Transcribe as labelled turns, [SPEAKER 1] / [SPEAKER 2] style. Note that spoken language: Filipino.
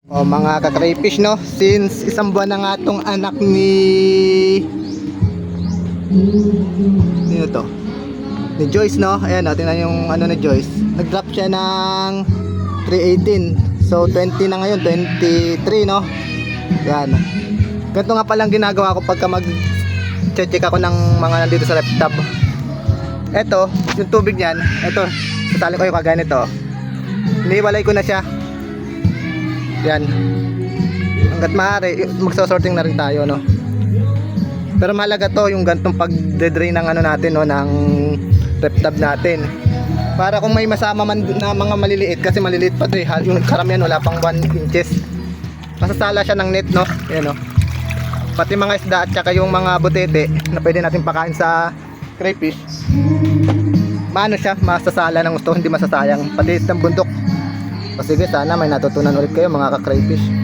[SPEAKER 1] O mga ka-crayfish, no, since isang buwan na nga tong anak ni sino to? Ni Joyce, no? Ayan, no, tingnan yung ano ni Joyce. Nag-drop siya ng 318. So 20 na ngayon, 23, no? Yan. Ganito nga palang ginagawa ko pagka mag-check ako ng mga nandito sa laptop. Eto, yung tubig niyan, eto, sasali ko yung kagaya nito. Iniwalay ko na siya. Yan. Hanggat maaari, magsasorting na rin tayo, no? Pero mahalaga to, yung gantong pag-drain ng ano natin, no, ng rep tab natin. Para kung may masama man na mga maliliit, kasi maliliit pa to eh, yung karamihan wala pang 1 inches. Masasala siya ng net, no? Ayan, no? Pati mga isda at saka yung mga butete na pwede natin pakain sa crayfish. Maano siya, masasala ng gusto, hindi masasayang. Pati ng bundok. O sige, sana may natutunan ulit kayo mga ka-crayfish.